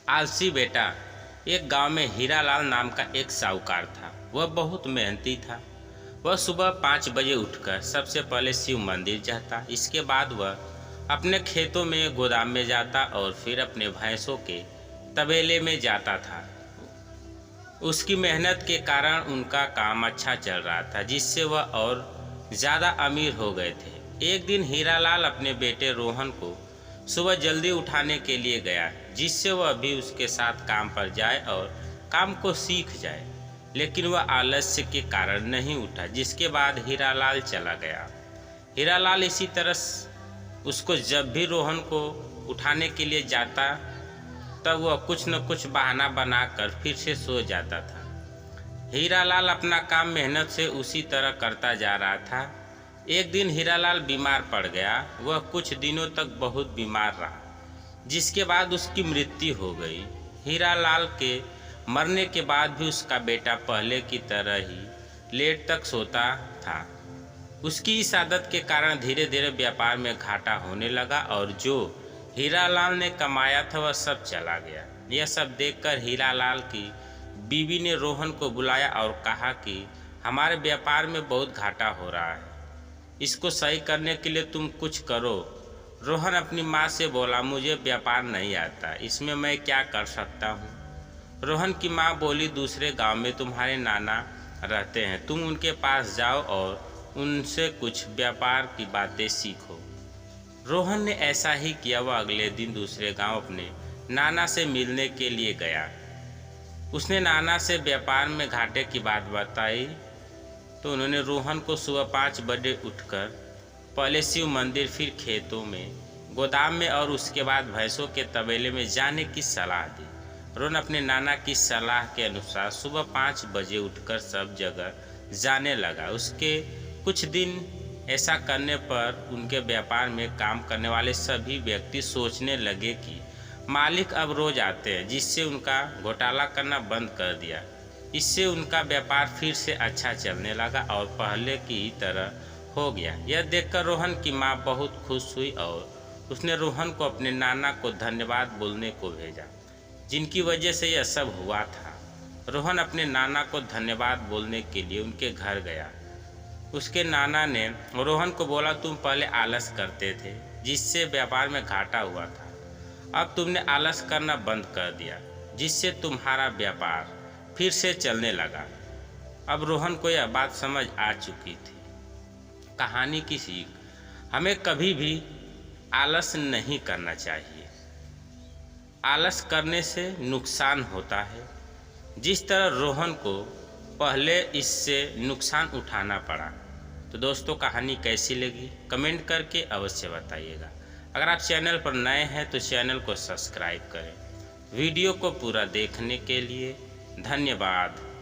आलसी बेटा। एक गांव में हीरालाल नाम का एक साहूकार था। वह बहुत मेहनती था। वह सुबह 5 बजे उठकर सबसे पहले शिव मंदिर जाता। इसके बाद वह अपने खेतों में गोदाम में जाता और फिर अपने भैंसों के तबेले में जाता था। उसकी मेहनत के कारण उनका काम अच्छा चल रहा था, जिससे वह और ज़्यादा अमीर हो गए थे। एक दिन हीरालाल अपने बेटे रोहन को सुबह जल्दी उठाने के लिए गया, जिससे वह भी उसके साथ काम पर जाए और काम को सीख जाए। लेकिन वह आलस्य के कारण नहीं उठा, जिसके बाद हीरालाल चला गया। हीरालाल इसी तरह उसको जब भी रोहन को उठाने के लिए जाता, तब वह कुछ न कुछ बहाना बनाकर फिर से सो जाता था। हीरालाल अपना काम मेहनत से उसी तरह करता जा रहा था। एक दिन हीरालाल बीमार पड़ गया। वह कुछ दिनों तक बहुत बीमार रहा, जिसके बाद उसकी मृत्यु हो गई। हीरालाल के मरने के बाद भी उसका बेटा पहले की तरह ही लेट तक सोता था। उसकी इस आदत के कारण धीरे धीरे व्यापार में घाटा होने लगा और जो हीरालाल ने कमाया था वह सब चला गया। यह सब देखकर हीरालाल की बीवी ने रोहन को बुलाया और कहा कि हमारे व्यापार में बहुत घाटा हो रहा है, इसको सही करने के लिए तुम कुछ करो। रोहन अपनी माँ से बोला, मुझे व्यापार नहीं आता, इसमें मैं क्या कर सकता हूँ। रोहन की माँ बोली, दूसरे गांव में तुम्हारे नाना रहते हैं, तुम उनके पास जाओ और उनसे कुछ व्यापार की बातें सीखो। रोहन ने ऐसा ही किया। वह अगले दिन दूसरे गांव अपने नाना से मिलने के लिए गया। उसने नाना से व्यापार में घाटे की बात बताई तो उन्होंने रोहन को सुबह 5 बजे उठकर पहले शिव मंदिर, फिर खेतों में, गोदाम में और उसके बाद भैंसों के तबेले में जाने की सलाह दी। रोहन अपने नाना की सलाह के अनुसार सुबह 5 बजे उठकर सब जगह जाने लगा। उसके कुछ दिन ऐसा करने पर उनके व्यापार में काम करने वाले सभी व्यक्ति सोचने लगे कि मालिक अब रोज आते हैं, जिससे उनका घोटाला करना बंद कर दिया। इससे उनका व्यापार फिर से अच्छा चलने लगा और पहले की ही तरह हो गया। यह देखकर रोहन की माँ बहुत खुश हुई और उसने रोहन को अपने नाना को धन्यवाद बोलने को भेजा, जिनकी वजह से यह सब हुआ था। रोहन अपने नाना को धन्यवाद बोलने के लिए उनके घर गया। उसके नाना ने रोहन को बोला, तुम पहले आलस करते थे, जिससे व्यापार में घाटा हुआ था। अब तुमने आलस करना बंद कर दिया, जिससे तुम्हारा व्यापार फिर से चलने लगा। अब रोहन को यह बात समझ आ चुकी थी। कहानी की सीख, हमें कभी भी आलस नहीं करना चाहिए। आलस करने से नुकसान होता है, जिस तरह रोहन को पहले इससे नुकसान उठाना पड़ा। तो दोस्तों, कहानी कैसी लगी कमेंट करके अवश्य बताइएगा। अगर आप चैनल पर नए हैं तो चैनल को सब्सक्राइब करें। वीडियो को पूरा देखने के लिए धन्यवाद।